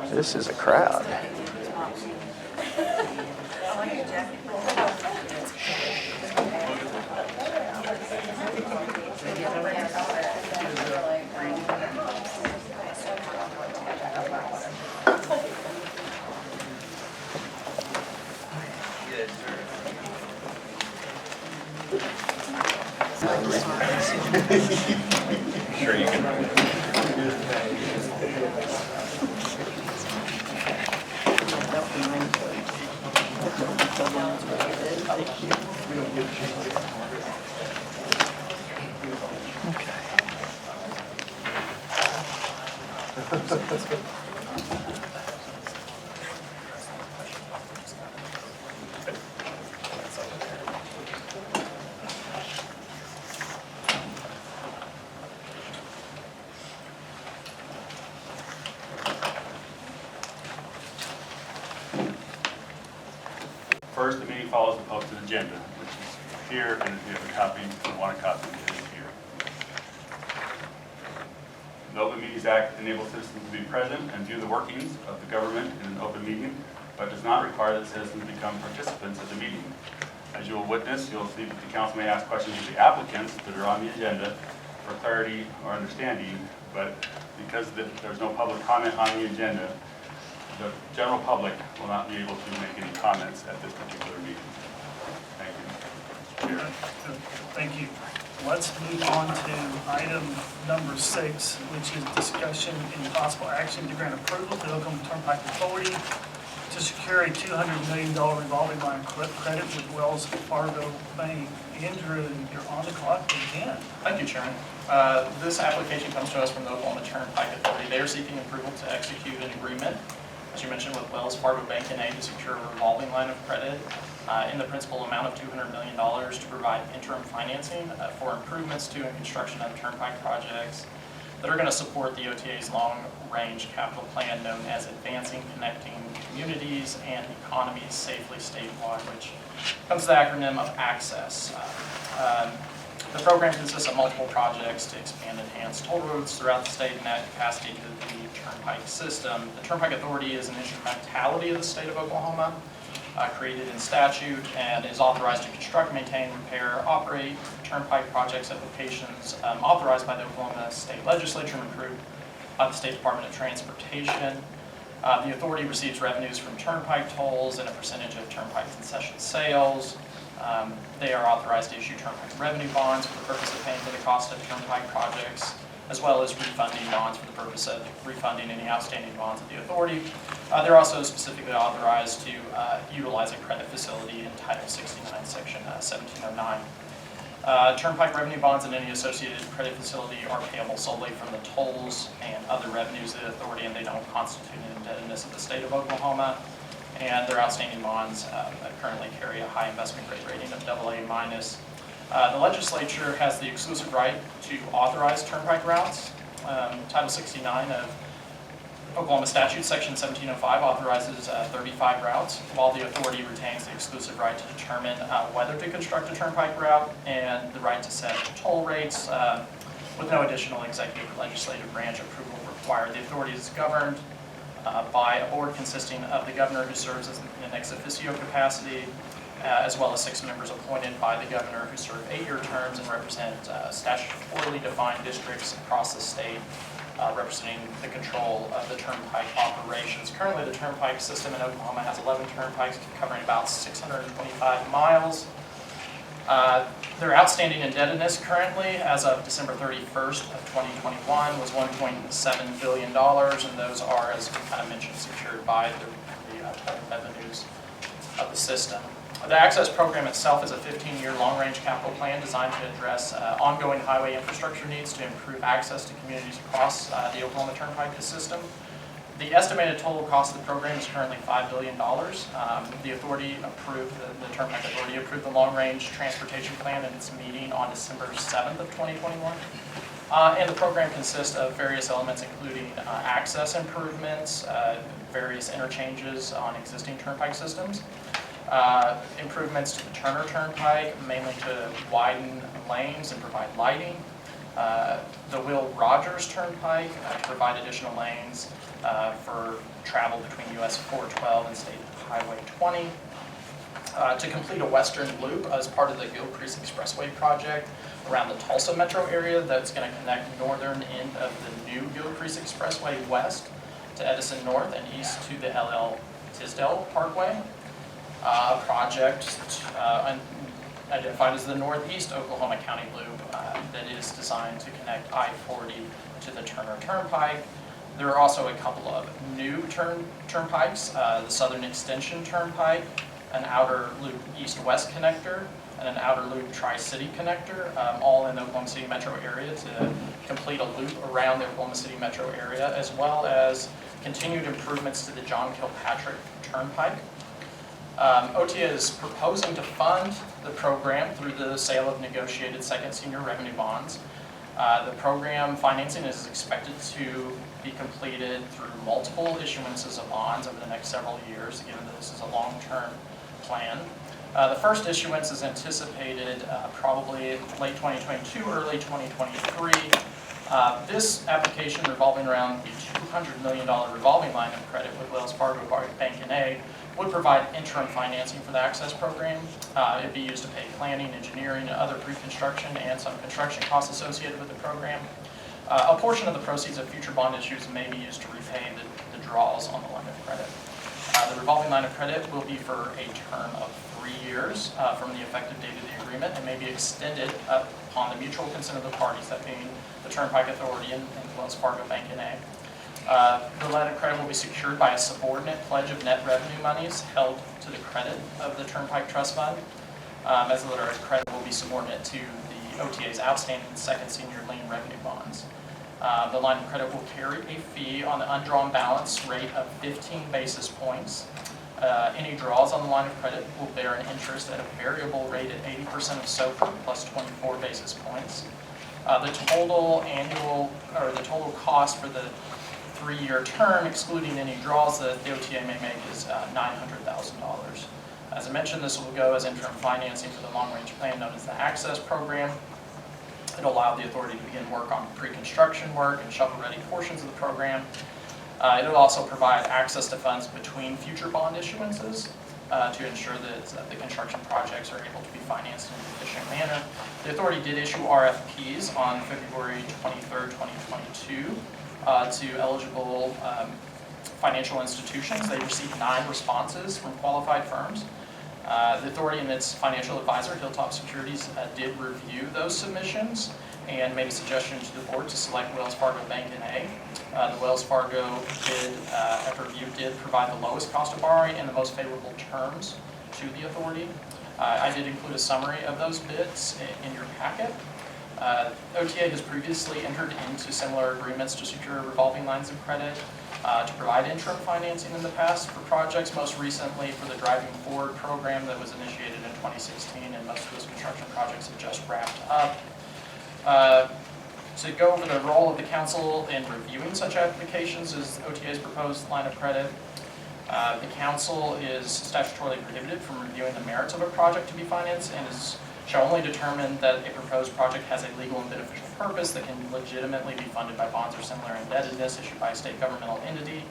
This is a crowd. Sure you can. First, the meeting follows the posted agenda, which is here, and if you have a copy, if you want a copy, it is here. The Open Meetings Act enables citizens to be present and view the workings of the government in an open meeting, but does not require that citizens become participants of the meeting. As you will witness, you'll see that the council may ask questions of the applicants that are on the agenda for clarity or understanding, but because there's no public comment on the agenda, the general public will not be able to make any comments at this particular meeting. Thank you. Thank you. Let's move on to item number 6, which is discussion and possible action to grant approval to the Oklahoma Turnpike Authority to secure a $200 million revolving line of credit with Wells Fargo Bank. Andrew, you're on the clock again. Thank you, Chairman. This application comes to us from the Oklahoma Turnpike Authority. They are seeking approval to execute an agreement, as you mentioned, with Wells Fargo Bank and A to secure a revolving line of credit in the principal amount of $200 million to provide interim financing for improvements to and construction of turnpike projects that are going to support the OTA's long-range capital plan known as Advancing Connecting Communities and Economies Safely Statewide, which comes to the acronym of ACCESS. The program consists of multiple projects to expand and enhance toll roads throughout the state and add capacity to the turnpike system. The Turnpike Authority is an instrumentality of the state of Oklahoma, created in statute, and is authorized to construct, maintain, repair, operate turnpike projects at locations authorized by the Oklahoma State Legislature and approved by the State Department of Transportation. The authority receives revenues from turnpike tolls and a percentage of turnpike concession sales. They are authorized to issue turnpike revenue bonds for the purpose of paying for the cost of turnpike projects, as well as refunding bonds for the purpose of refunding any outstanding bonds of the authority. They're also specifically authorized to utilize a credit facility in Title 69, Section 1709. Turnpike revenue bonds and any associated credit facility are payable solely from the tolls and other revenues of the authority, and they don't constitute an indebtedness of the state of Oklahoma. And their outstanding bonds currently carry a high investment grade rating of AA-. The legislature has the exclusive right to authorize turnpike routes. Title 69 of Oklahoma Statute, Section 1705, authorizes 35 routes, while the authority retains the exclusive right to determine whether to construct a turnpike route and the right to set toll rates with no additional executive or legislative branch approval required. The authority is governed by a board consisting of the governor, who serves in an ex officio capacity, as well as 6 members appointed by the governor who serve 8-year terms and represent statutorily defined districts across the state, representing the control of the turnpike operations. Currently, the turnpike system in Oklahoma has 11 turnpikes covering about 625 miles. Their outstanding indebtedness currently, as of December 31st of 2021, was $1.7 billion, and those are, as we kind of mentioned, secured by the total revenues of the system. The ACCESS program itself is a 15-year long-range capital plan designed to address ongoing highway infrastructure needs to improve access to communities across the Oklahoma Turnpike system. The estimated total cost of the program is currently $5 billion. The authority approved, the Turnpike Authority approved the long-range transportation plan in its meeting on December 7th of 2021. And the program consists of various elements, including access improvements, various interchanges on existing turnpike systems, improvements to the Turner Turpike, mainly to widen lanes and provide lighting, The Will Rogers Turnpike to provide additional lanes for travel between US 412 and State Highway 20. To complete a western loop as part of the Gilcrease Expressway project around the Tulsa metro area that's going to connect northern end of the new Gilcrease Expressway west to Edison North and east to the LL Tisdale Parkway. A project identified as the Northeast Oklahoma County Loop that is designed to connect I-40 to the Turner Turpike. There are also a couple of new turnpikes, the Southern Extension Turnpike, an outer loop east-west connector, and an outer loop tri-city connector, all in the Oklahoma City metro area to complete a loop around the Oklahoma City metro area, as well as continued improvements to the John Kilpatrick Turnpike. OTA is proposing to fund the program through the sale of negotiated second senior revenue bonds. The program financing is expected to be completed through multiple issuances of bonds over the next several years, given that this is a long-term plan. The first issuance is anticipated probably late 2022, early 2023. This application revolving around the $200 million revolving line of credit with Wells Fargo Bank N.A. would provide interim financing for the Access program. It'd be used to pay planning, engineering, and other pre-construction and some construction costs associated with the program. A portion of the proceeds of future bond issues may be used to repay the draws on the line of credit. The revolving line of credit will be for a term of 3 years from the effective date of the agreement and may be extended upon the mutual consent of the parties, that being the Turnpike Authority and Wells Fargo Bank N.A. The line of credit will be secured by a subordinate pledge of net revenue monies held to the credit of the Turnpike Trust Fund, as the letter of credit will be subordinate to the OTA's outstanding second senior lien revenue bonds. The line of credit will carry a fee on the undrawn balance rate of 15 basis points. Any draws on the line of credit will bear an interest at a variable rate at 80% of SOFR plus 24 basis points. The total cost for the 3-year term, excluding any draws that the OTA may make, is $900,000. As I mentioned, this will go as interim financing for the long-range plan known as the Access program. It'll allow the authority to begin work on pre-construction work and shovel-ready portions of the program. It'll also provide access to funds between future bond issuances to ensure that the construction projects are able to be financed in an efficient manner. The authority did issue RFPs on February 23rd, 2022 to eligible financial institutions. They received 9 responses from qualified firms. The authority and its financial advisor, Hilltop Securities, did review those submissions and made a suggestion to the board to select Wells Fargo Bank N.A. The Wells Fargo bid, after review, did provide the lowest cost of borrowing and the most favorable terms to the authority. I did include a summary of those bids in your packet. OTA has previously entered into similar agreements to secure revolving lines of credit to provide interim financing in the past for projects, most recently for the Driving Forward program that was initiated in 2016, and most of those construction projects have just wrapped up. To go over the role of the council in reviewing such applications as OTA's proposed line of credit, the council is statutorily prohibited from reviewing the merits of a project to be financed and shall only determine that a proposed project has a legal and beneficial purpose that can legitimately be funded by bonds or similar indebtedness issued by a state governmental entity.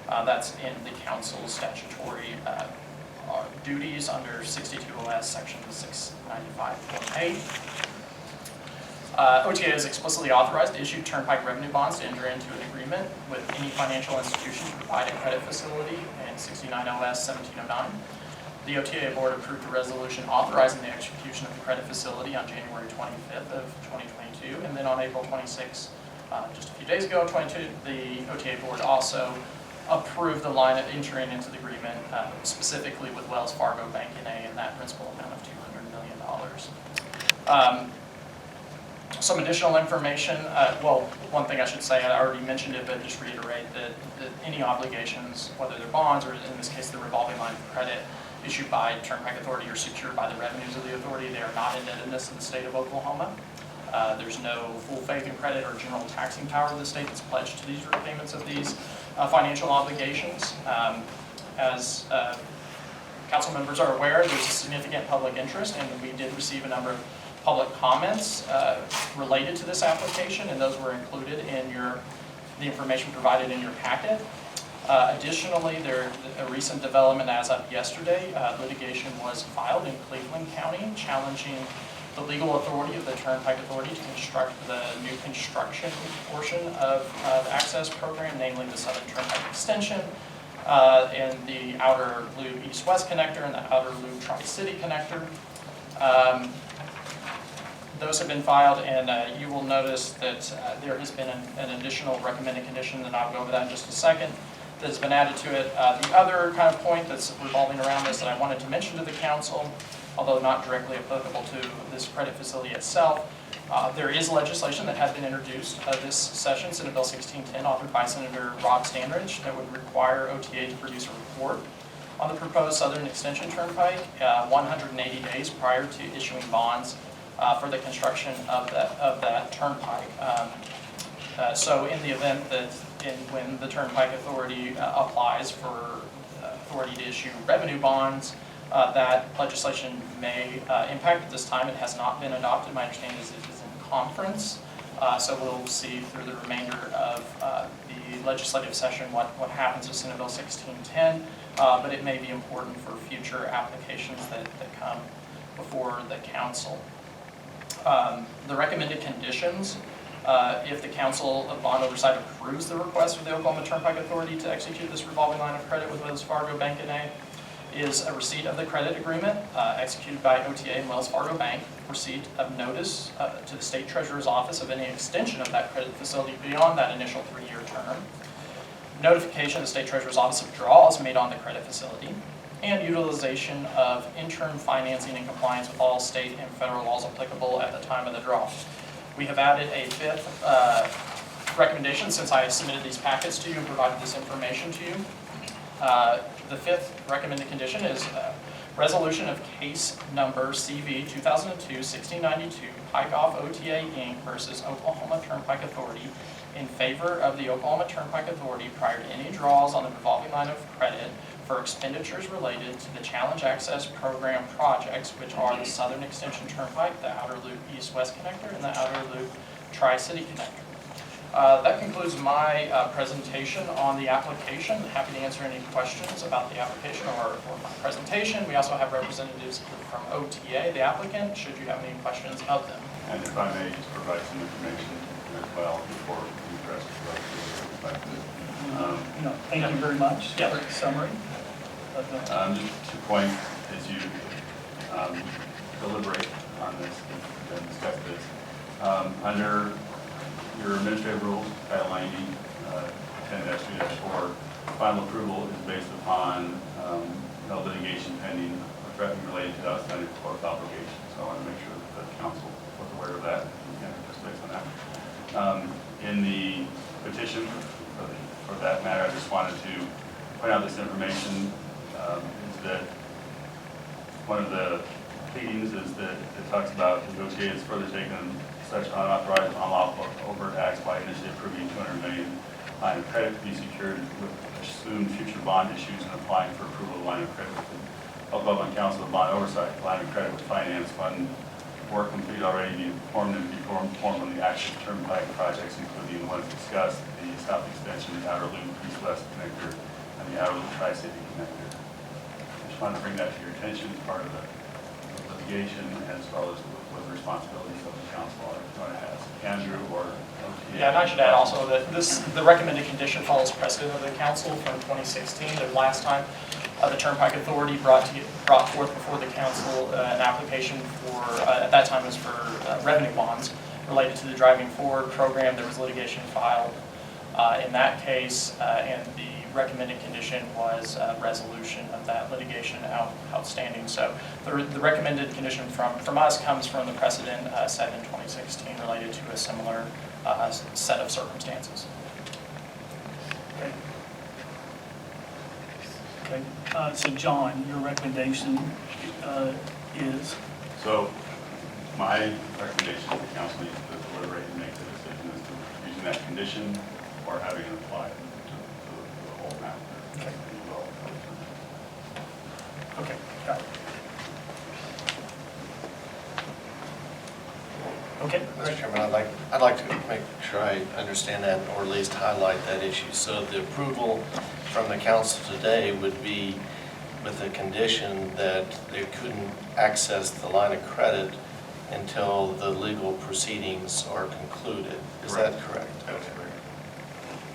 That's in the council's statutory duties under 62 OS section 695.8. OTA is explicitly authorized to issue turnpike revenue bonds to enter into an agreement with any financial institution to provide a credit facility in 69 OS 1709. The OTA board approved a resolution authorizing the execution of the credit facility on January 25th of 2022, and then on April 26th, just a few days ago, the OTA board also approved the line of entering into the agreement specifically with Wells Fargo Bank N.A. in that principal amount of $200 million. Some additional information, well, one thing I should say, I already mentioned it, but just reiterate that any obligations, whether they're bonds or in this case the revolving line of credit, issued by Turnpike Authority or secured by the revenues of the authority, they are not indebtedness in the state of Oklahoma. There's no full faith and credit or general taxing power of the state that's pledged to these repayments of these financial obligations. As council members are aware, there's a significant public interest, and we did receive a number of public comments related to this application, and those were included in the information provided in your packet. Additionally, a recent development as of yesterday, litigation was filed in Cleveland County challenging the legal authority of the Turnpike Authority to construct the new construction portion of the access program, namely the Southern Turnpike Extension, and the outer loop east-west connector and the outer loop tri-city connector. Those have been filed, and you will notice that there has been an additional recommended condition, and I'll go over that in just a second, that has been added to it. The other kind of point that's revolving around this that I wanted to mention to the council, although not directly applicable to this credit facility itself, there is legislation that has been introduced this session, Senate Bill 1610, authored by Senator Rob Standridge, that would require OTA to produce a report on the proposed Southern Extension Turnpike 180 days prior to issuing bonds for the construction of that turnpike. So in the event that when the Turnpike Authority applies for authority to issue revenue bonds, that legislation may impact at this time. It has not been adopted. My understanding is it is in conference. So we'll see through the remainder of the legislative session what happens with Senate Bill 1610, but it may be important for future applications that come before the council. The recommended conditions, if the Council of Bond Oversight approves the request for the Oklahoma Turnpike Authority to execute this revolving line of credit with Wells Fargo Bank N.A., is a receipt of the credit agreement executed by OTA and Wells Fargo Bank, receipt of notice to the State Treasurer's Office of any extension of that credit facility beyond that initial 3-year term, notification of the State Treasurer's Office of draws made on the credit facility, and utilization of interim financing in compliance with all state and federal laws applicable at the time of the draw. We have added a fifth recommendation since I submitted these packets to you and provided this information to you. The fifth recommended condition is resolution of case number CV 2002-1692, Pike Off OTA Inc. versus Oklahoma Turnpike Authority in favor of the Oklahoma Turnpike Authority prior to any draws on the revolving line of credit for expenditures related to the Challenge Access Program projects, which are the Southern Extension Turnpike, the Outer Loop East-West Connector, and the Outer Loop Tri-City Connector. That concludes my presentation on the application. Happy to answer any questions about the application or my presentation. We also have representatives from OTA, the applicant, should you have any questions of them. And if I may just provide some information as well before we address the No, thank you very much Yeah. for the summary. just 2 points as you deliberate on this and discuss this. Under your administrative rules, Title 90, 10-2-4, final approval is based upon no litigation pending or threatening related to outstanding court obligations. So I want to make sure that the council was aware of that and just based on that. In the petition, for that matter, I just wanted to point out this information is that one of the pleadings is that it talks about the OTA has further taken such unauthorized, unlawful, overt acts by initially approving $200 million line of credit to be secured with assumed future bond issues and applying for approval of the line of credit with the Oklahoma Council of Bond Oversight. The line of credit with finance fund work completed already be performed and be performed on the active turnpike projects, including the ones discussed, the south extension, the outer loop east-west connector, and the outer loop tri-city connector. I just wanted to bring that to your attention as part of the litigation as well as with the responsibilities of the council. I'm going to ask Andrew or OTA. Yeah, and I should add also that the recommended condition follows precedent of the council from 2016. The last time the Turnpike Authority brought forth before the council an application for, at that time it was for revenue bonds related to the Driving Forward program. There was litigation filed in that case, and the recommended condition was resolution of that litigation outstanding. So the recommended condition from us comes from the precedent set in 2016 related to a similar set of circumstances. Okay. Okay. So John, your recommendation is? So my recommendation to the council needs to deliberate and make the decision as to using that condition or having it applied to the whole matter. Okay. Okay, got it. Okay, Mr. great. Chairman, I'd like to make sure I understand that, or at least highlight that issue. So the approval from the council today would be with the condition that they couldn't access the line of credit until the legal proceedings are concluded. Is that correct? Okay.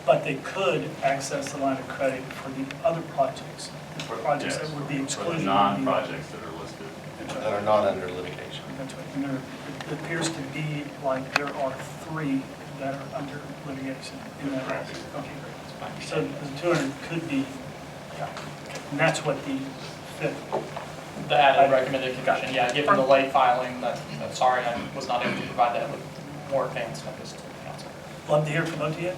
But they could access the line of credit for the other projects, the projects that would be For excluded. the would be- non-projects that are listed. That are not under litigation. That's right. And there, it appears to be like there are 3 that are under litigation in that. Correct. Okay, great. So the 200 could be, yeah, and that's what the fifth. The added recommended condition, yeah, given the late filing, sorry, I was not able to provide that with more advance notice to the council. Love to hear from OTA.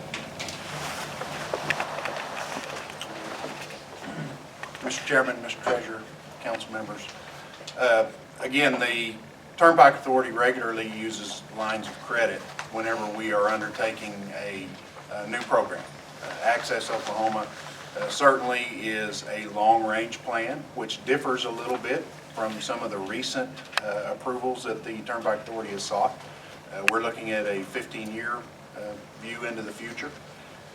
Mr. Chairman, Mr. Treasurer, council members. Again, the Turnpike Authority regularly uses lines of credit whenever we are undertaking a new program. Access Oklahoma certainly is a long-range plan, which differs a little bit from some of the recent approvals that the Turnpike Authority has sought. We're looking at a 15-year view into the future.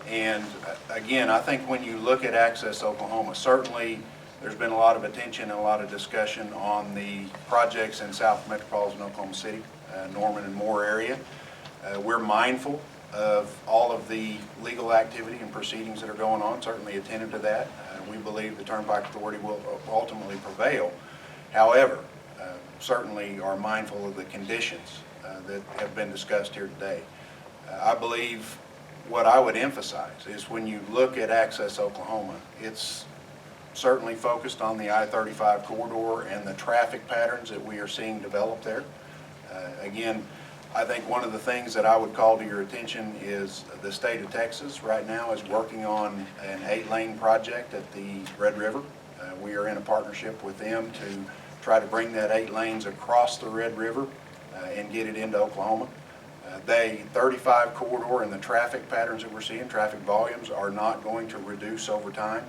And again, I think when you look at Access Oklahoma, certainly there's been a lot of attention and a lot of discussion on the projects in South Metropolitan Oklahoma City, Norman and Moore area. We're mindful of all of the legal activity and proceedings that are going on, certainly attentive to that. We believe the Turnpike Authority will ultimately prevail. However, certainly are mindful of the conditions that have been discussed here today. I believe what I would emphasize is when you look at Access Oklahoma, it's certainly focused on the I-35 corridor and the traffic patterns that we are seeing develop there. Again, I think one of the things that I would call to your attention is the state of Texas right now is working on an 8-lane project at the Red River. We are in a partnership with them to try to bring that 8 lanes across the Red River and get it into Oklahoma. The 35 corridor and the traffic patterns that we're seeing, traffic volumes, are not going to reduce over time,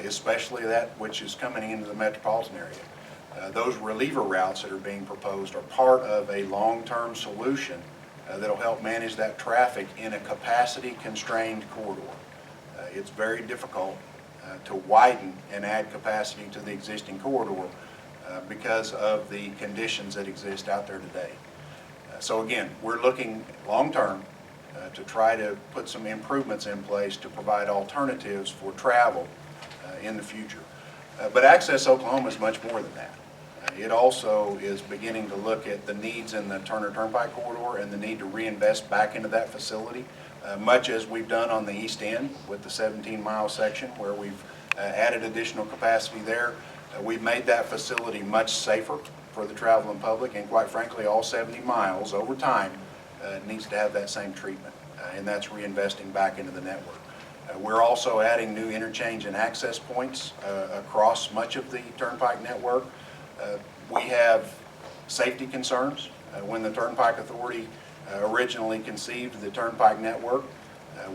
especially that which is coming into the metropolitan area. Those reliever routes that are being proposed are part of a long-term solution that'll help manage that traffic in a capacity-constrained corridor. It's very difficult to widen and add capacity to the existing corridor because of the conditions that exist out there today. So again, we're looking long-term to try to put some improvements in place to provide alternatives for travel in the future. But Access Oklahoma is much more than that. It also is beginning to look at the needs in the Turner Turpike corridor and the need to reinvest back into that facility, much as we've done on the east end with the 17-mile section where we've added additional capacity there. We've made that facility much safer for the traveling public, and quite frankly, all 70 miles over time needs to have that same treatment, and that's reinvesting back into the network. We're also adding new interchange and access points across much of the Turnpike network. We have safety concerns. When the Turnpike Authority originally conceived the Turnpike network,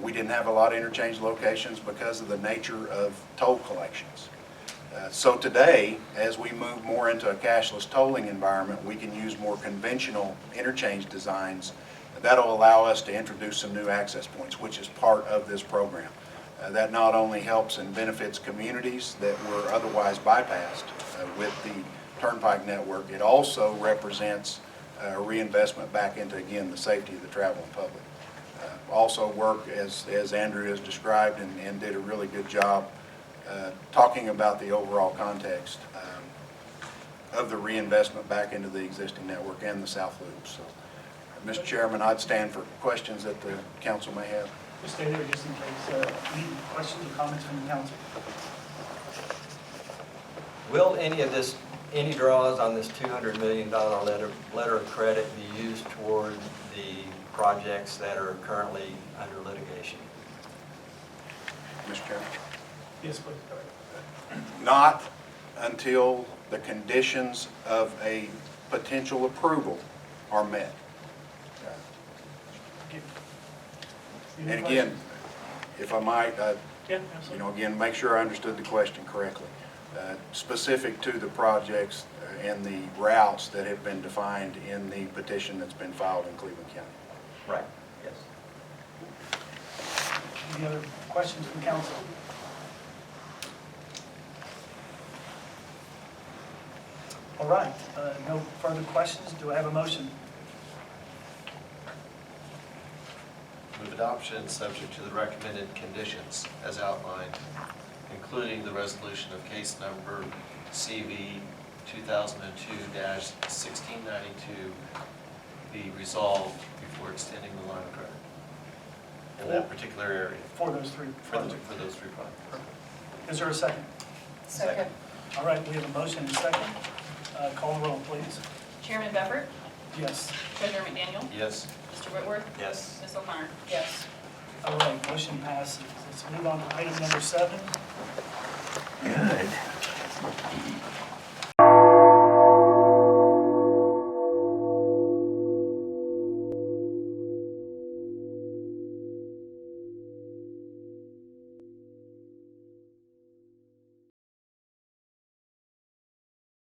we didn't have a lot of interchange locations because of the nature of toll collections. So today, as we move more into a cashless tolling environment, we can use more conventional interchange designs. That'll allow us to introduce some new access points, which is part of this program. That not only helps and benefits communities that were otherwise bypassed with the Turnpike network, it also represents a reinvestment back into, again, the safety of the traveling public. Also work, as Andrew has described and did a really good job talking about the overall context of the reinvestment back into the existing network and the South Loop. So, Mr. Chairman, I'd stand for questions that the council may have. Just stay there just in case. Any questions or comments from the council? Will any draws on this $200 million letter of credit be used toward the projects that are currently under litigation? Mr. Chairman? Yes, please. Go ahead. Not until the conditions of a potential approval are met. And again, if I might, Yeah, absolutely. again, make sure I understood the question correctly. Specific to the projects and the routes that have been defined in the petition that's been filed in Cleveland County. Right, yes. Any other questions from council? All right, no further questions. Do I have a motion? Move adoption subject to the recommended conditions as outlined, including the resolution of case number CV 2002-1692 be resolved before extending the line of credit in that particular area For those three projects. for those three projects. Is there a second? Second. All right, we have a motion and a second. Call the roll, please. Chairman Becker, Yes. Treasurer McDaniel, Yes. Mr. Whitworth, Yes. Ms. O'Connor. Yes. All right, motion passes. Let's move on to item number 7. Good.